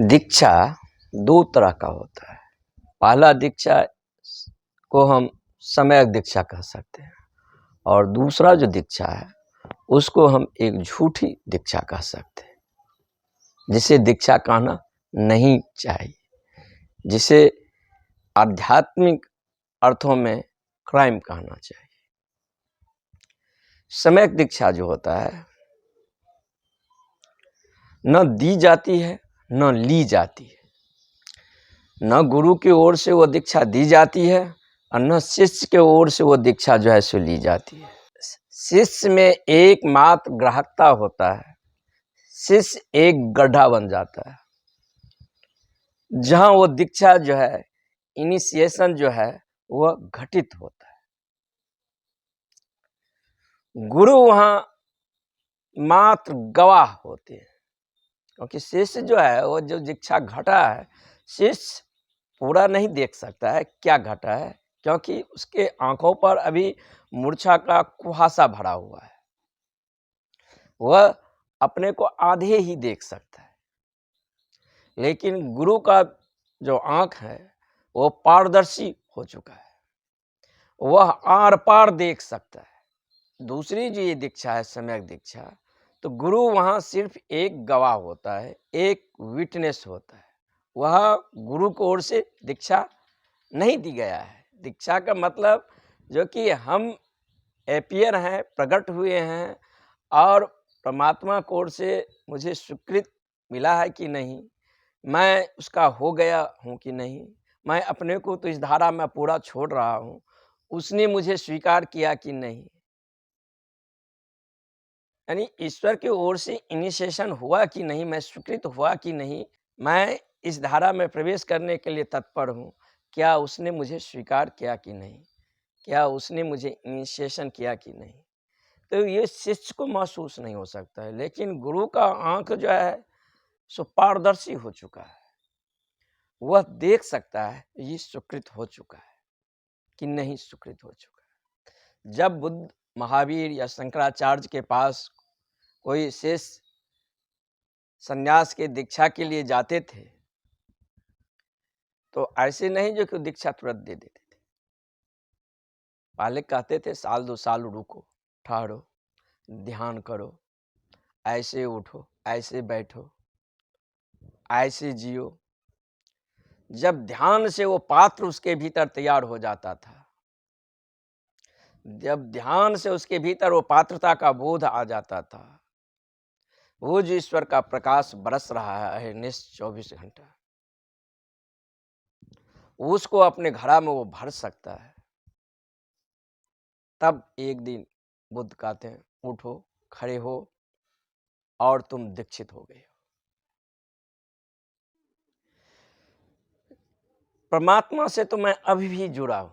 दीक्षा दो तरह का होता है। पहला दीक्षा को हम सम्यक दीक्षा कह सकते हैं और दूसरा जो दीक्षा है उसको हम एक झूठी दीक्षा कह सकते हैं, जिसे दीक्षा कहना नहीं चाहिए, जिसे आध्यात्मिक अर्थों में क्राइम कहना चाहिए। सम्यक दीक्षा जो होता है न दी जाती है न ली जाती है, न गुरु की ओर से वो दीक्षा दी जाती है और न शिष्य के ओर से वो दीक्षा जो है सो ली जाती है। शिष्य में एकमात्र ग्राहकता होता है, शिष्य एक गड्ढा बन जाता है जहां वो दीक्षा जो है, इनिशिएशन जो है वह घटित होता है। गुरु वहां मात्र गवाह होते हैं, क्योंकि शिष्य जो है वो जो दीक्षा घटा है, शिष्य पूरा नहीं देख सकता है क्या घटा है, क्योंकि उसके आंखों पर अभी मूर्छा का कुहासा भरा हुआ है। वह अपने को आधे ही देख सकता है, लेकिन गुरु का जो आंख है वो पारदर्शी हो चुका है, वह आर पार देख सकता है। दूसरी जो ये दीक्षा है सम्यक दीक्षा, तो गुरु वहां सिर्फ एक गवाह होता है, एक विटनेस होता है। वह गुरु की ओर से दीक्षा नहीं दी गया है। दीक्षा का मतलब जो कि हम एपियर हैं, प्रकट हुए हैं और परमात्मा की ओर से मुझे स्वीकृत मिला है कि नहीं, मैं उसका हो गया हूँ कि नहीं, मैं अपने को तो इस धारा में पूरा छोड़ रहा हूँ, उसने मुझे स्वीकार किया कि नहीं। यानी ईश्वर की ओर से इनिशिएशन हुआ कि नहीं, मैं स्वीकृत हुआ कि नहीं, मैं इस धारा में प्रवेश करने के लिए तत्पर हूँ, क्या उसने मुझे स्वीकार किया कि नहीं, क्या उसने मुझे इनिशिएशन किया कि नहीं। तो ये शिष्य को महसूस नहीं हो सकता है, लेकिन गुरु का आंख जो है सो पारदर्शी हो चुका है, वह देख सकता है ये स्वीकृत हो चुका है कि नहीं स्वीकृत हो चुका है। जब बुद्ध, महावीर या शंकराचार्य के पास कोई शिष्य संन्यास के दीक्षा के लिए जाते थे, तो ऐसे नहीं जो कि दीक्षा तुरंत दे देते थे। पहले कहते थे साल 2 साल रुको, ठहरो, ध्यान करो, ऐसे उठो, ऐसे बैठो, ऐसे जियो। जब ध्यान से वो पात्र उसके भीतर तैयार हो जाता था, जब ध्यान से उसके भीतर वो पात्रता का बोध आ जाता था, वो जो ईश्वर का प्रकाश बरस रहा है निश्चित 24 घंटा, उसको अपने घड़ा में वो भर सकता है। तब एक दिन बुद्ध कहते हैं उठो, खड़े हो और तुम दीक्षित हो गए हो। परमात्मा से तो मैं अभी भी जुड़ा हूं।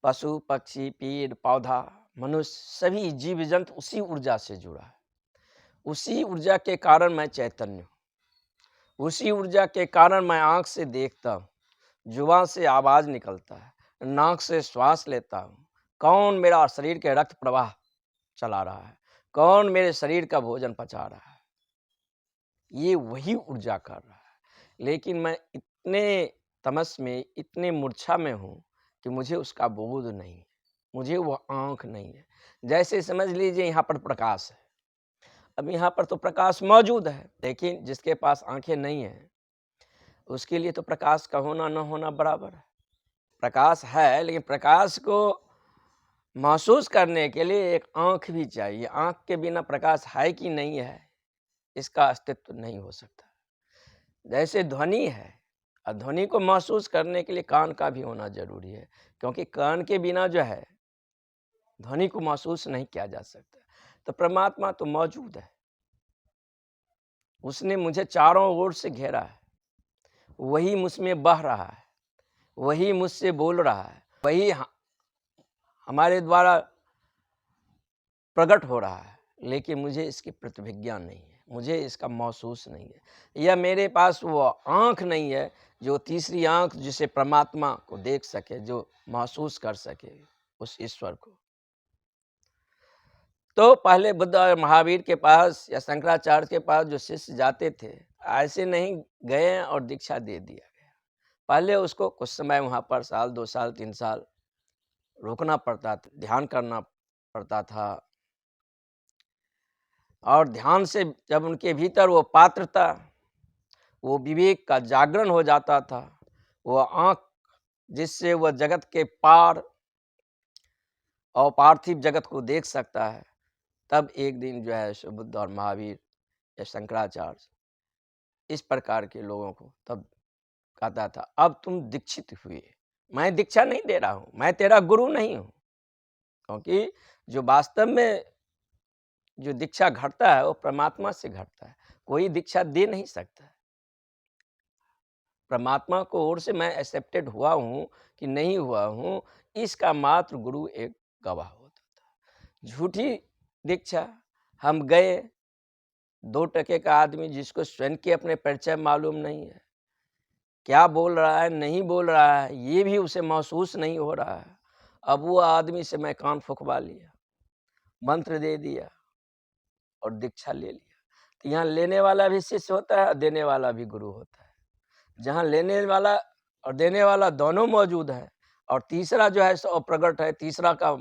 पशु, पक्षी, पेड़, पौधा, मनुष्य, सभी जीव जंतु उसी ऊर्जा से जुड़ा है। उसी ऊर्जा के कारण मैं चैतन्य हूं, उसी ऊर्जा के कारण मैं आंख से देखता हूं, जुबान से आवाज निकलता है, नाक से श्वास लेता हूं। कौन मेरा शरीर के रक्त प्रवाह चला रहा है, कौन मेरे शरीर का भोजन पचा रहा है, ये वही ऊर्जा कर रहा है। लेकिन मैं इतने तमस में, इतने मूर्छा में हूं कि मुझे उसका बोध नहीं है, मुझे वो आंख नहीं है। जैसे समझ लीजिए यहाँ पर प्रकाश है, अब यहाँ पर तो प्रकाश मौजूद है, लेकिन जिसके पास आंखें नहीं है उसके लिए तो प्रकाश का होना न होना बराबर है। प्रकाश है, लेकिन प्रकाश को महसूस करने के लिए एक आंख भी चाहिए। आंख के बिना प्रकाश है कि नहीं है, इसका अस्तित्व नहीं हो सकता। जैसे ध्वनि है, और ध्वनि को महसूस करने के लिए कान का भी होना जरूरी है, क्योंकि कान के बिना जो है ध्वनि को महसूस नहीं किया जा सकता। तो परमात्मा तो मौजूद है, उसने मुझे चारों ओर से घेरा है, वही मुझमें बह रहा है, वही मुझसे बोल रहा है, वही हमारे द्वारा प्रकट हो रहा है, लेकिन मुझे इसकी प्रतिभिज्ञा नहीं है, मुझे इसका महसूस नहीं है, या मेरे पास वो आंख नहीं है जो तीसरी आंख जिसे परमात्मा को देख सके, जो महसूस कर सके उस ईश्वर को। तो पहले बुद्ध और महावीर के पास या शंकराचार्य के पास जो शिष्य जाते थे, ऐसे नहीं गए और दीक्षा दे दिया गया। पहले उसको कुछ समय वहाँ पर साल, 2 साल, 3 साल रुकना पड़ता था, ध्यान करना पड़ता था। और ध्यान से जब उनके भीतर वो पात्रता, वो विवेक का जागरण हो जाता था, वो आँख जिससे वह जगत के पार और पार्थिव जगत को देख सकता है, तब एक दिन जो है सो बुद्ध और महावीर या शंकराचार्य इस प्रकार के लोगों को तब कहता था, अब तुम दीक्षित हुए, मैं दीक्षा नहीं दे रहा हूँ, मैं तेरा गुरु नहीं हूँ। क्योंकि जो वास्तव में जो दीक्षा घटता है वो परमात्मा से घटता है, कोई दीक्षा दे नहीं सकता है। परमात्मा को ओर से मैं एक्सेप्टेड हुआ हूँ कि नहीं हुआ हूँ, इसका मात्र गुरु एक गवाह होता था। झूठी दीक्षा, हम गए, 2 टके का आदमी जिसको स्वयं के अपने परिचय मालूम नहीं है, क्या बोल रहा है नहीं बोल रहा है ये भी उसे महसूस नहीं हो रहा है, अब वो आदमी से मैं कान फुकवा लिया, मंत्र दे दिया और दीक्षा ले लिया। तो यहाँ लेने वाला भी शिष्य होता है और देने वाला भी गुरु होता है। जहाँ लेने वाला और देने वाला दोनों मौजूद है और तीसरा जो है सो अप्रगट है, तीसरा का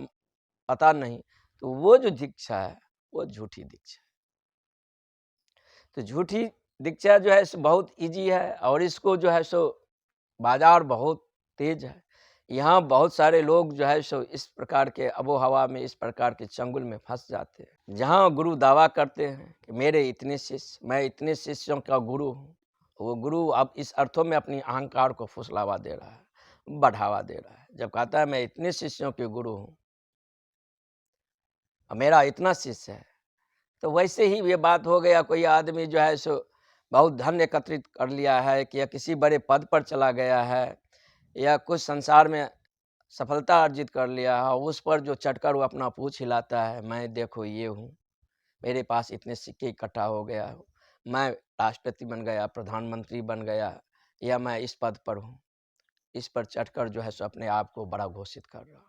पता नहीं, तो वो जो दीक्षा है वो झूठी दीक्षा है। तो झूठी दीक्षा जो है सो बहुत इजी है और इसको जो है सो बाजार बहुत तेज है। यहाँ बहुत सारे लोग जो है सो इस प्रकार के आबो हवा में, इस प्रकार के चंगुल में फंस जाते हैं। जहाँ गुरु दावा करते हैं कि मेरे इतने शिष्य, मैं इतने शिष्यों का गुरु हूँ, वो गुरु अब इस अर्थों में अपनी अहंकार को फुसलावा दे रहा है, बढ़ावा दे रहा है। जब कहता है मैं इतने शिष्यों के गुरु हूँ और मेरा इतना शिष्य है, तो वैसे ही ये बात हो गया, कोई आदमी जो है सो बहुत धन एकत्रित कर लिया है कि या किसी बड़े पद पर चला गया है या कुछ संसार में सफलता अर्जित कर लिया है, उस पर जो चढ़कर वो अपना पूँछ हिलाता है, मैं देखो ये हूँ, मेरे पास इतने सिक्के इकट्ठा हो गया हो, मैं राष्ट्रपति बन गया, प्रधानमंत्री बन गया या मैं इस पद पर हूँ। इस पर चढ़कर जो है सो अपने आप को बड़ा घोषित कर रहा हूँ।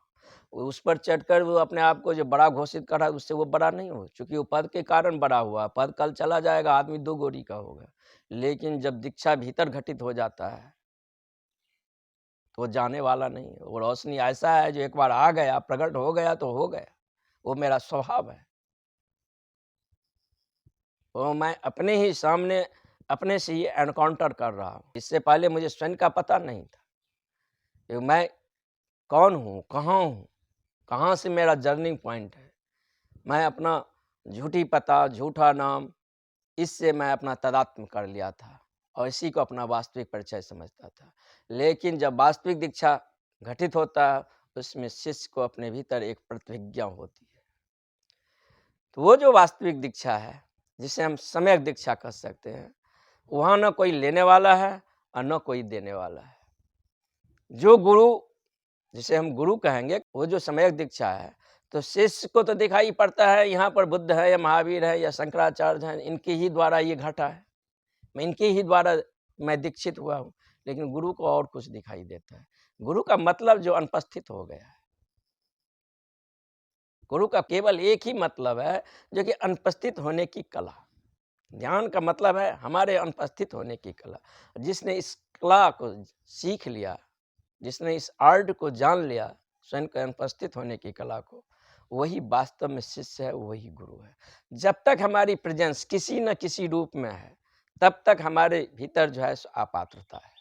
उस पर चढ़कर वो अपने आप को जो बड़ा घोषित कर रहा है, उससे वो बड़ा नहीं हो, चूँकि वो पद के कारण बड़ा हुआ। पद कल चला जाएगा, आदमी 2 गोरी का होगा। लेकिन जब दीक्षा भीतर घटित हो जाता है, तो वो जाने वाला नहीं है। वो रोशनी ऐसा है जो एक बार आ गया, प्रकट हो गया तो हो गया। वो मेरा स्वभाव है। वो मैं अपने ही सामने अपने से ही एनकाउंटर कर रहा हूँ। इससे पहले मुझे स्वयं का पता नहीं था कि मैं कौन हूँ, कहाँ से मेरा जर्निंग पॉइंट है। मैं अपना झूठी पता, झूठा नाम, इससे मैं अपना तादात्म्य कर लिया था और इसी को अपना वास्तविक परिचय समझता था। लेकिन जब वास्तविक दीक्षा घटित होता है, उसमें शिष्य को अपने भीतर एक प्रतिज्ञा होती है। तो वो जो वास्तविक दीक्षा है, जिसे हम सम्यक दीक्षा कह सकते हैं, वहाँ न कोई लेने वाला है और न कोई देने वाला है। जो गुरु, जिसे हम गुरु कहेंगे, वो जो सम्यक दीक्षा है, तो शिष्य को तो दिखाई पड़ता है यहाँ पर बुद्ध है या महावीर है या शंकराचार्य हैं, इनके ही द्वारा ये घटा है, मैं इनके ही द्वारा मैं दीक्षित हुआ हूँ। लेकिन गुरु को और कुछ दिखाई देता है। गुरु का मतलब जो अनुपस्थित हो गया है। गुरु का केवल एक ही मतलब है, जो कि अनुपस्थित होने की कला। ध्यान का मतलब है हमारे अनुपस्थित होने की कला। जिसने इस कला को सीख लिया, जिसने इस आर्ट को जान लिया, स्वयं के अनुपस्थित होने की कला को, वही वास्तव में शिष्य है, वही गुरु है। जब तक हमारी प्रेजेंस किसी न किसी रूप में है, तब तक हमारे भीतर जो है सो अपात्रता है,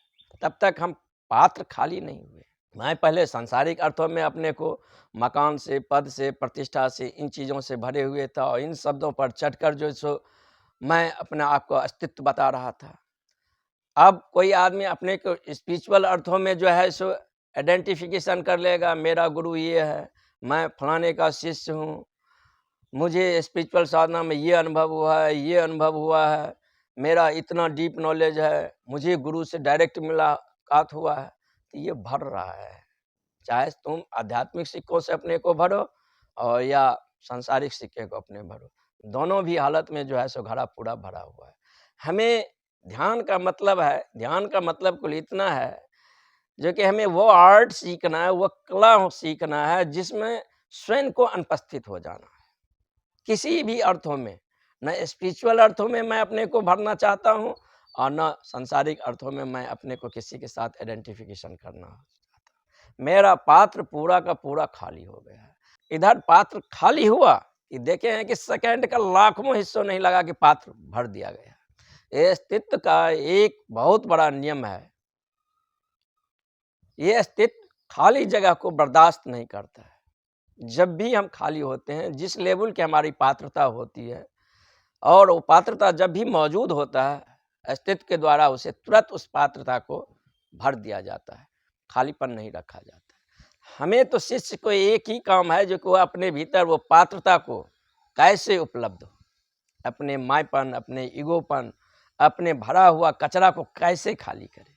तब तक हम पात्र खाली नहीं हुए। मैं पहले सांसारिक अर्थों में अपने को मकान से, पद से, प्रतिष्ठा से, इन चीज़ों से भरे हुए था और इन शब्दों पर चढ़कर जो सो मैं अपने आप को अस्तित्व बता रहा था। अब कोई आदमी अपने को स्पिरिचुअल अर्थों में जो है सो आइडेंटिफिकेशन कर लेगा, मेरा गुरु ये है, मैं फलाने का शिष्य हूँ, मुझे स्पिरिचुअल साधना में ये अनुभव हुआ है, ये अनुभव हुआ है, मेरा इतना डीप नॉलेज है, मुझे गुरु से डायरेक्ट मुलाकात हुआ है, तो ये भर रहा है। चाहे तुम आध्यात्मिक सिक्कों से अपने को भरो और या सांसारिक सिक्के को अपने भरो, दोनों भी हालत में जो है सो घड़ा पूरा भरा हुआ है। हमें ध्यान का मतलब है, ध्यान का मतलब कुल इतना है, जो कि हमें वो आर्ट सीखना है, वो कला सीखना है, जिसमें स्वयं को अनुपस्थित हो जाना है। किसी भी अर्थों में, न स्पिरिचुअल अर्थों में मैं अपने को भरना चाहता हूँ और न सांसारिक अर्थों में मैं अपने को किसी के साथ आइडेंटिफिकेशन करना चाहता हूँ। मेरा पात्र पूरा का पूरा खाली हो गया है। इधर पात्र खाली हुआ कि देखे हैं कि सेकंड का लाखों हिस्सों नहीं लगा कि पात्र भर दिया गया। ये अस्तित्व का एक बहुत बड़ा नियम है। ये अस्तित्व खाली जगह को बर्दाश्त नहीं करता है। जब भी हम खाली होते हैं, जिस लेवल की हमारी पात्रता होती है, और वो पात्रता जब भी मौजूद होता है, अस्तित्व के द्वारा उसे तुरंत उस पात्रता को भर दिया जाता है, खालीपन नहीं रखा जाता। हमें तो शिष्य को एक ही काम है, जो कि वह अपने भीतर वो पात्रता को कैसे उपलब्ध हो, अपने मायपन, अपने ईगोपन, अपने भरा हुआ कचरा को कैसे खाली करे।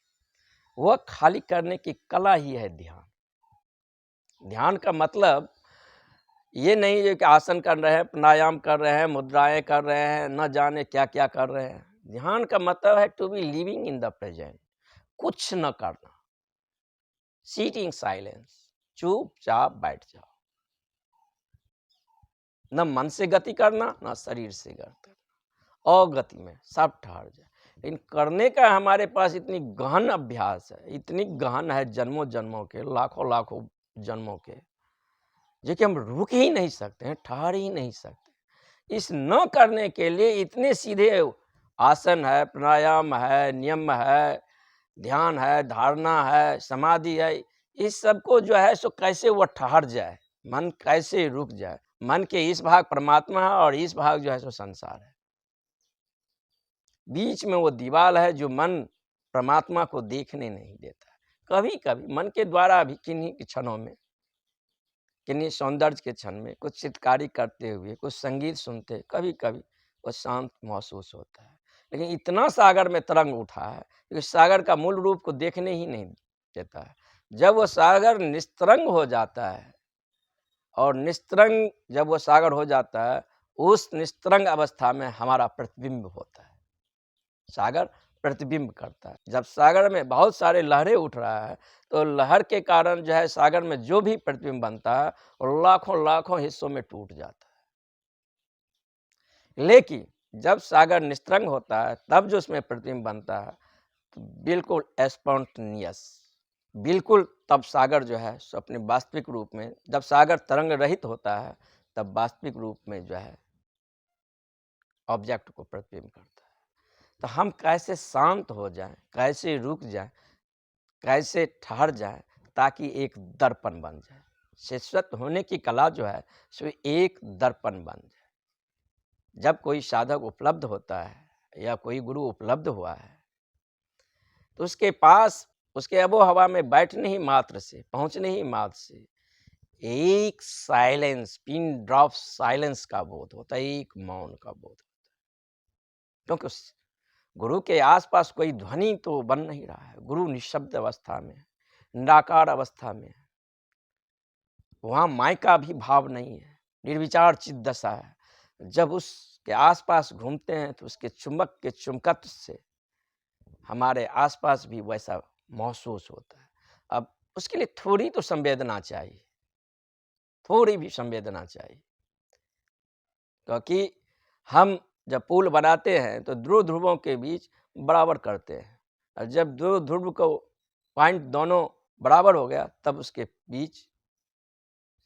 वह खाली करने की कला ही है ध्यान। ध्यान का मतलब ये नहीं है कि आसन कर रहे हैं, प्राणायाम कर रहे हैं, मुद्राएं कर रहे हैं, न जाने क्या क्या कर रहे हैं। ध्यान का मतलब है to be living in the present, कुछ न करना, सीटिंग साइलेंस, चुपचाप बैठ जाओ, न मन से गति करना, न शरीर से गति करना, अगति में सब ठहर जाए। लेकिन करने का हमारे पास इतनी गहन अभ्यास है, इतनी गहन है, जन्मों जन्मों के, लाखों लाखों जन्मों के, जो कि हम रुक ही नहीं सकते हैं, ठहर ही नहीं सकते। इस न करने के लिए इतने सीधे आसन है, प्राणायाम है, नियम है, ध्यान है, धारणा है, समाधि है। इस सब को जो है सो कैसे वो ठहर जाए, मन कैसे रुक जाए। मन के इस भाग परमात्मा है और इस भाग जो है सो संसार है। बीच में वो दीवार है जो मन परमात्मा को देखने नहीं देता। कभी कभी मन के द्वारा भी किन्हीं क्षणों में, किन्हीं सौंदर्य के क्षण में, कुछ चित्रकारी करते हुए, कुछ संगीत सुनते, कभी कभी वो शांत महसूस होता है। लेकिन इतना सागर में तरंग उठा है कि सागर का मूल रूप को देखने ही नहीं देता है। जब वो सागर निस्तरंग हो जाता है, और निस्तरंग जब वो सागर हो जाता है, उस निस्तरंग अवस्था में हमारा प्रतिबिंब होता है। सागर प्रतिबिंब करता है। जब सागर में बहुत सारे लहरें उठ रहा है, तो लहर के कारण जो है सागर में जो भी प्रतिबिंब बनता है वो लाखों लाखों हिस्सों में टूट जाता है। लेकिन जब सागर निस्तरंग होता है, तब जो उसमें प्रतिबिंब बनता है तो बिल्कुल स्पॉन्टेनियस, बिल्कुल तब सागर जो है सो अपने वास्तविक रूप में, जब सागर तरंग रहित होता है, तब वास्तविक रूप में जो है ऑब्जेक्ट को प्रतिबिंब करता है। तो हम कैसे शांत हो जाएं, कैसे रुक जाएं, कैसे ठहर जाए, ताकि एक दर्पण बन जाए। शिष्यत्व होने की कला जो है सो एक दर्पण बन जाए। जब कोई साधक उपलब्ध होता है या कोई गुरु उपलब्ध हुआ है, तो उसके पास, उसके आबो हवा में बैठने ही मात्र से, पहुंचने ही मात्र से एक साइलेंस, पिन ड्रॉप साइलेंस का बोध होता है, एक मौन का बोध होता है। क्योंकि उस गुरु के आसपास कोई ध्वनि तो बन नहीं रहा है। गुरु निशब्द अवस्था में, निराकार अवस्था में, वहाँ माय का भी भाव नहीं है, निर्विचार चित्त दशा है। जब उसके आसपास घूमते हैं तो उसके चुंबक के चुंबकत्व से हमारे आसपास भी वैसा महसूस होता है। अब उसके लिए थोड़ी तो संवेदना चाहिए, थोड़ी भी संवेदना चाहिए। क्योंकि हम जब पुल बनाते हैं तो ध्रुव ध्रुवों के बीच बराबर करते हैं, और जब दो ध्रुव को पॉइंट दोनों बराबर हो गया, तब उसके बीच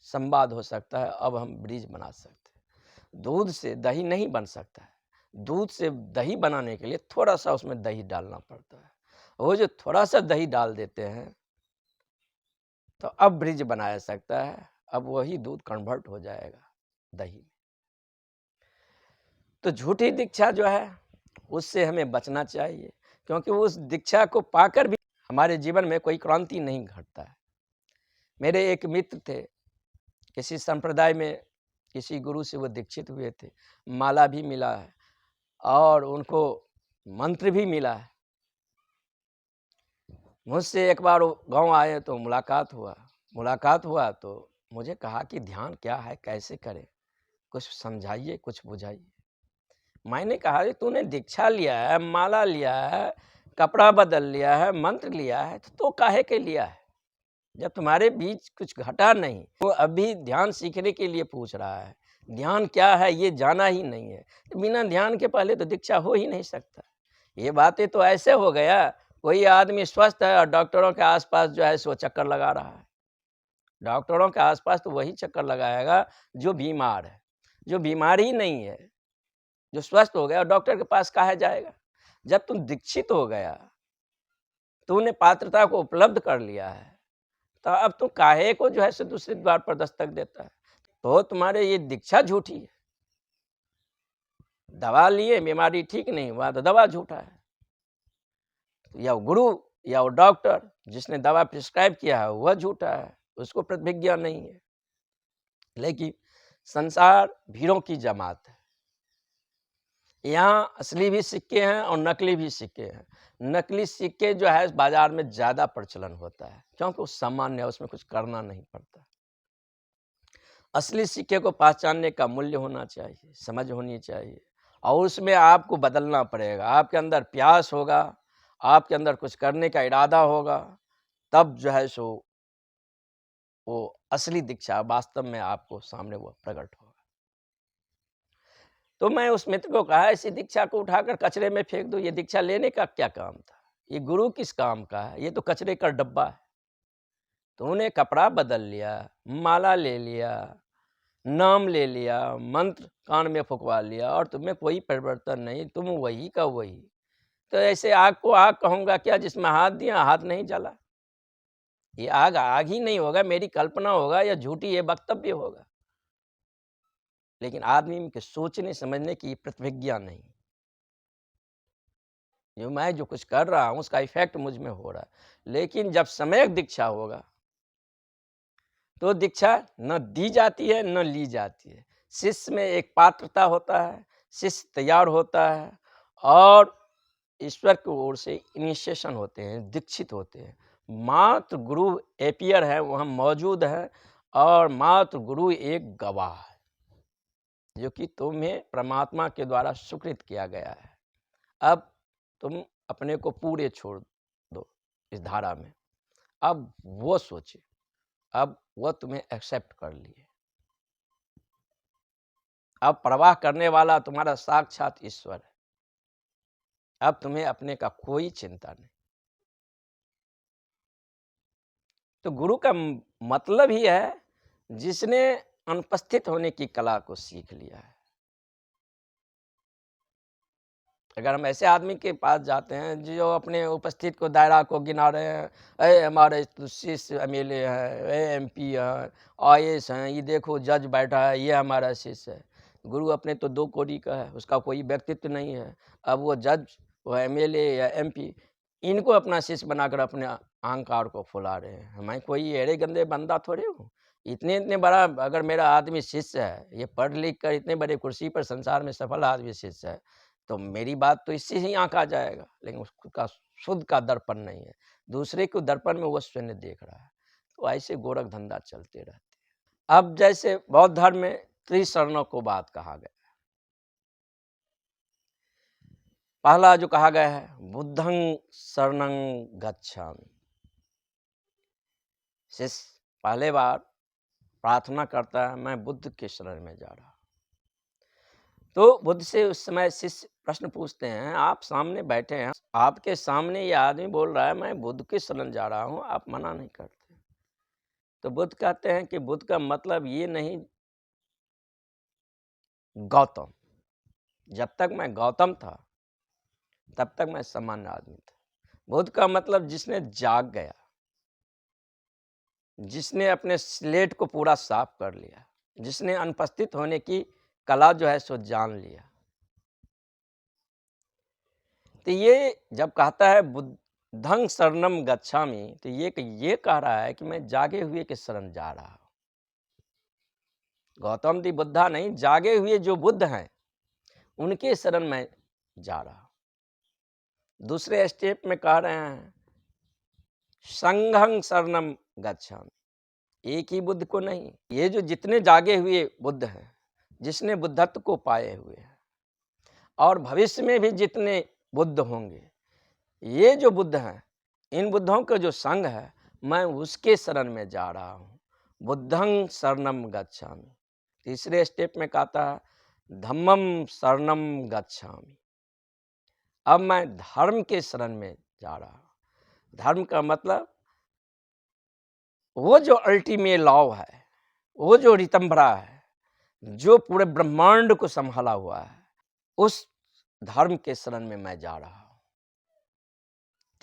संवाद हो सकता है। अब हम ब्रिज बना सकते हैं। दूध से दही नहीं बन सकता है। दूध से दही बनाने के लिए थोड़ा सा उसमें दही डालना पड़ता है। वो जो थोड़ा सा दही डाल देते हैं, तो अब ब्रिज बनाया सकता है। अब वही दूध कन्वर्ट हो जाएगा दही। तो झूठी दीक्षा जो है उससे हमें बचना चाहिए, क्योंकि उस दीक्षा को पाकर भी हमारे जीवन में कोई क्रांति नहीं घटता है। मेरे एक मित्र थे, किसी संप्रदाय में किसी गुरु से वो दीक्षित हुए थे, माला भी मिला है और उनको मंत्र भी मिला है। मुझसे एक बार गांव आए तो मुलाकात हुआ तो मुझे कहा कि ध्यान क्या है, कैसे करें, कुछ समझाइए, कुछ बुझाइए। मैंने कहा कि तूने दीक्षा लिया है, माला लिया है, कपड़ा बदल लिया है, मंत्र लिया है, तो काहे के लिया है? जब तुम्हारे बीच कुछ घटा नहीं, वो अभी ध्यान सीखने के लिए पूछ रहा है, ध्यान क्या है ये जाना ही नहीं है। बिना ध्यान के पहले तो दीक्षा हो ही नहीं सकता। ये बातें तो ऐसे हो गया, कोई आदमी स्वस्थ है और डॉक्टरों के आसपास जो है सो चक्कर लगा रहा है। डॉक्टरों के आसपास तो वही चक्कर लगाएगा जो बीमार है। जो बीमार ही नहीं है, जो स्वस्थ हो गया, और डॉक्टर के पास काहे जाएगा? जब तुम दीक्षित हो गया, तूने पात्रता को उपलब्ध कर लिया है, तो अब तुम काहे को जो है सो दूसरे द्वार पर दस्तक देता है? तो तुम्हारे ये दीक्षा झूठी है। दवा लिए, बीमारी ठीक नहीं हुआ तो दवा झूठा है। या वो गुरु या वो डॉक्टर जिसने दवा प्रिस्क्राइब किया है वह झूठा है, उसको प्रतिज्ञा नहीं है। लेकिन संसार भीड़ों की जमात है। यहाँ असली भी सिक्के हैं और नकली भी सिक्के हैं। नकली सिक्के जो है बाजार में ज़्यादा प्रचलन होता है, क्योंकि वो सामान्य है, उसमें कुछ करना नहीं पड़ता। असली सिक्के को पहचानने का मूल्य होना चाहिए, समझ होनी चाहिए, और उसमें आपको बदलना पड़ेगा। आपके अंदर प्यास होगा, आपके अंदर कुछ करने का इरादा होगा, तब जो है सो वो असली दीक्षा वास्तव में आपको सामने वो प्रकट होगा। तो मैं उस मित्र को कहा, ऐसी दीक्षा को उठाकर कचरे में फेंक दो, ये दीक्षा लेने का क्या काम था? ये गुरु किस काम का है? ये तो कचरे का डब्बा है। तूने कपड़ा बदल लिया, माला ले लिया, नाम ले लिया, मंत्र कान में फुकवा लिया, और तुम्हें कोई परिवर्तन नहीं, तुम वही का वही। तो ऐसे आग को आग कहूँगा क्या जिसमें हाथ दिया हाथ नहीं जला? ये आग आग ही नहीं होगा, मेरी कल्पना होगा या झूठी ये वक्तव्य होगा। लेकिन आदमी के सोचने समझने की प्रतिज्ञा नहीं। जो मैं जो कुछ कर रहा हूँ उसका इफेक्ट मुझ में हो रहा है। लेकिन जब सम्यक दीक्षा होगा तो दीक्षा न दी जाती है न ली जाती है। शिष्य में एक पात्रता होता है, शिष्य तैयार होता है, और ईश्वर की ओर से इनिशिएशन होते हैं, दीक्षित होते हैं। मात्र गुरु एपियर है, वहाँ मौजूद है, और मात्र गुरु एक गवाह है, जो कि तुम्हें परमात्मा के द्वारा स्वीकृत किया गया है। अब तुम अपने को पूरे छोड़ दो इस धारा में। अब वो सोचे, अब वो तुम्हें एक्सेप्ट कर लिए। अब प्रवाह करने वाला तुम्हारा साक्षात ईश्वर है। अब तुम्हें अपने का कोई चिंता नहीं। तो गुरु का मतलब ही है जिसने अनुपस्थित होने की कला को सीख लिया है। अगर हम ऐसे आदमी के पास जाते हैं जो अपने उपस्थित को दायरा को गिना रहे हैं, अरे हमारे तो शिष्य एमएलए है, अरे एमपी है, आईएएस हैं, ये देखो जज बैठा है, ये हमारा शिष्य है। गुरु अपने तो 2 कौड़ी का है, उसका कोई व्यक्तित्व नहीं है। अब वो जज, वो एमएलए या एमपी, इनको अपना शिष्य बनाकर अपने अहंकार को फुला रहे हैं। मैं कोई एड़े गंदे बंदा थोड़े हूँ। इतने बड़ा अगर मेरा आदमी शिष्य है, ये पढ़ लिख कर इतने बड़े कुर्सी पर संसार में सफल आदमी शिष्य है, तो मेरी बात तो इससे ही आँक आ जाएगा। लेकिन उसका शुद्ध का दर्पण नहीं है, दूसरे को दर्पण में वो स्वयं देख रहा है। तो ऐसे गोरख धंधा चलते रहते हैं। अब जैसे बौद्ध धर्म में त्रिशरणों को बात कहा गया। पहला जो कहा गया है, बुद्धं शरणं गच्छामि। शिष्य पहले बार प्रार्थना करता है, मैं बुद्ध के शरण में जा रहा हूँ। तो बुद्ध से उस समय शिष्य प्रश्न पूछते हैं, आप सामने बैठे हैं, आपके सामने ये आदमी बोल रहा है मैं बुद्ध के शरण जा रहा हूँ, आप मना नहीं करते। तो बुद्ध कहते हैं कि बुद्ध का मतलब ये नहीं गौतम। जब तक मैं गौतम था तब तक मैं सामान्य आदमी था। बुद्ध का मतलब जिसने जाग गया, जिसने अपने स्लेट को पूरा साफ कर लिया, जिसने अनुपस्थित होने की कला जो है सो जान लिया। तो ये जब कहता है बुद्धं शरणं गच्छामि, तो ये कह रहा है कि मैं जागे हुए के शरण जा रहा हूँ। गौतम दी बुद्धा नहीं, जागे हुए जो बुद्ध हैं उनके शरण में जा रहा हूँ। दूसरे स्टेप में कह रहे हैं संघं शरणं गच्छामि। एक ही बुद्ध को नहीं, ये जो जितने जागे हुए बुद्ध हैं, जिसने बुद्धत्व को पाए हुए हैं, और भविष्य में भी जितने बुद्ध होंगे, ये जो बुद्ध हैं, इन बुद्धों का जो संघ है, मैं उसके शरण में जा रहा हूँ। बुद्धं शरणं गच्छामि। तीसरे स्टेप में कहता है धम्मम शरणम गच्छामि। अब मैं धर्म के शरण में जा रहा हूं। धर्म का मतलब वो जो अल्टीमेट लॉ है, वो जो ऋतंभरा है, जो पूरे ब्रह्मांड को संभाला हुआ है, उस धर्म के शरण में मैं जा रहा हूं।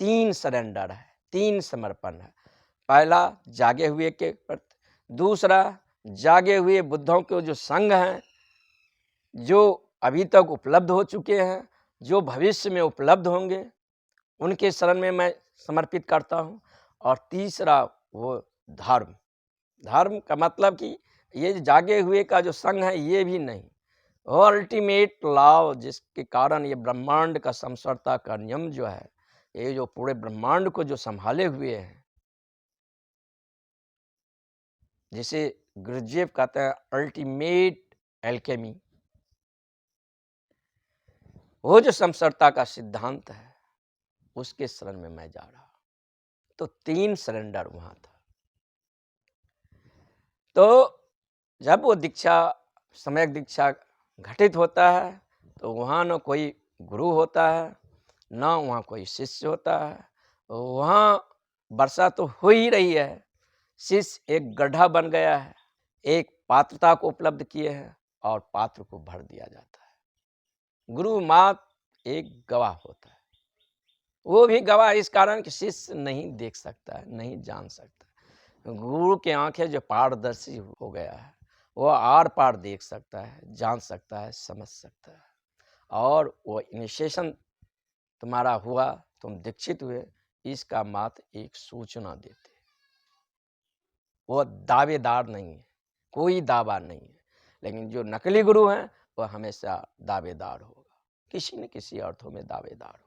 3 सरेंडर है, 3 समर्पण है। पहला जागे हुए के प्रति, दूसरा जागे हुए बुद्धों के जो संघ हैं, जो अभी तक उपलब्ध हो चुके हैं, जो भविष्य में उपलब्ध होंगे, उनके शरण में मैं समर्पित करता हूं। और तीसरा वो धर्म। धर्म का मतलब कि ये जागे हुए का जो संघ है ये भी नहीं, वो अल्टीमेट लॉ जिसके कारण ये ब्रह्मांड का समसरता का नियम जो है, ये जो पूरे ब्रह्मांड को जो संभाले हुए हैं, जिसे गुरुदेव कहते हैं अल्टीमेट एल्केमी, वो जो समसरता का सिद्धांत है, उसके शरण में मैं जा रहा हूं। तो 3 सरेंडर वहां था। तो जब वो दीक्षा, सम्यक दीक्षा घटित होता है, तो वहाँ न कोई गुरु होता है, न वहाँ कोई शिष्य होता है। वहाँ वर्षा तो हो ही रही है, शिष्य एक गड्ढा बन गया है, एक पात्रता को उपलब्ध किए हैं और पात्र को भर दिया जाता है। गुरु मात्र एक गवाह होता है, वो भी गवाह इस कारण कि शिष्य नहीं देख सकता है, नहीं जान सकता। गुरु की आंखें जो पारदर्शी हो गया है, वो आर पार देख सकता है, जान सकता है, समझ सकता है। और वो इनिशिएशन तुम्हारा हुआ, तुम दीक्षित हुए, इसका मात्र एक सूचना देते। वो दावेदार नहीं है, कोई दावा नहीं है। लेकिन जो नकली गुरु हैं वो हमेशा दावेदार होगा, किसी न किसी अर्थों में दावेदार होगा।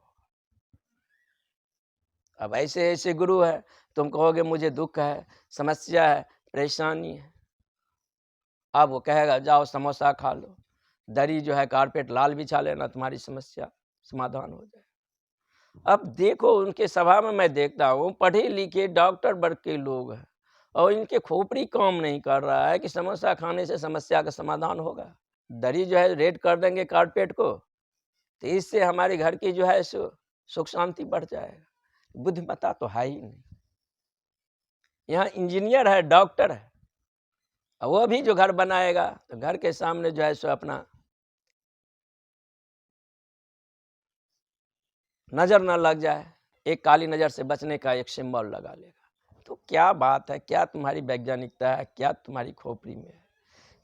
अब ऐसे ऐसे गुरु है, तुम कहोगे मुझे दुख है, समस्या है, परेशानी है, अब वो कहेगा जाओ समोसा खा लो, दरी जो है कारपेट लाल बिछा लेना, तुम्हारी समस्या समाधान हो जाए। अब देखो उनके सभा में मैं देखता हूँ पढ़े लिखे डॉक्टर वर्ग के लोग हैं, और इनके खोपड़ी काम नहीं कर रहा है कि समोसा खाने से समस्या का समाधान होगा। दरी जो है रेड कर देंगे कारपेट को, तो इससे हमारे घर की जो है सुख शांति बढ़ जाएगा। बुद्धिमत्ता तो है ही नहीं। यहाँ इंजीनियर है, डॉक्टर है, वो भी जो घर बनाएगा तो घर के सामने जो है सो अपना नजर न लग जाए, एक काली नजर से बचने का एक सिंबल लगा लेगा। तो क्या बात है, क्या तुम्हारी वैज्ञानिकता है, क्या तुम्हारी खोपड़ी में है।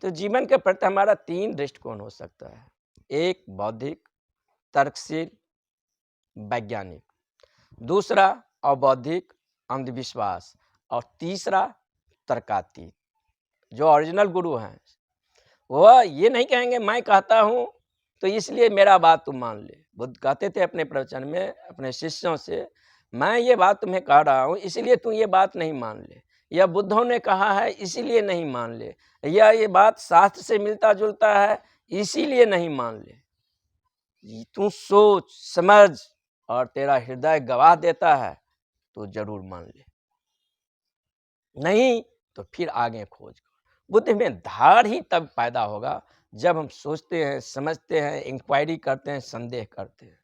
तो जीवन के प्रति हमारा 3 दृष्टिकोण हो सकता है, एक बौद्धिक, तर्कशील, वैज्ञानिक, दूसरा अबौद्धिक, अंधविश्वास, और तीसरा तर्कातीत। जो ओरिजिनल गुरु हैं वह ये नहीं कहेंगे मैं कहता हूं तो इसलिए मेरा बात तुम मान ले। बुद्ध कहते थे अपने प्रवचन में अपने शिष्यों से, मैं ये बात तुम्हें कह रहा हूं इसलिए तुम ये बात नहीं मान ले, या बुद्धों ने कहा है इसीलिए नहीं मान ले, या ये बात शास्त्र से मिलता जुलता है इसीलिए नहीं मान ले। तू सोच समझ और तेरा हृदय गवाह देता है तो जरूर मान ले, नहीं तो फिर आगे खोज। बुद्ध में धार ही तब पैदा होगा जब हम सोचते हैं, समझते हैं, इंक्वायरी करते हैं, संदेह करते हैं।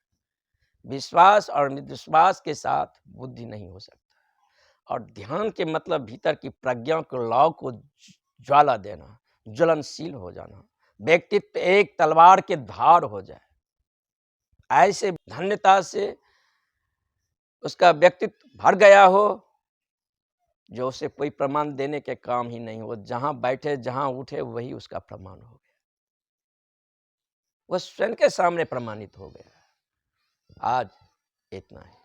विश्वास और विश्वास के साथ बुद्धि नहीं हो सकता। और ध्यान के मतलब भीतर की प्रज्ञा को, लौ को ज्वाला देना, ज्वलनशील हो जाना, व्यक्तित्व एक तलवार के धार हो जाए, ऐसे धन्यता से उसका व्यक्तित्व भर गया हो जो उसे कोई प्रमाण देने के काम ही नहीं। वो जहां बैठे, जहां उठे, वही उसका प्रमाण हो गया, वह स्वयं के सामने प्रमाणित हो गया। आज इतना ही।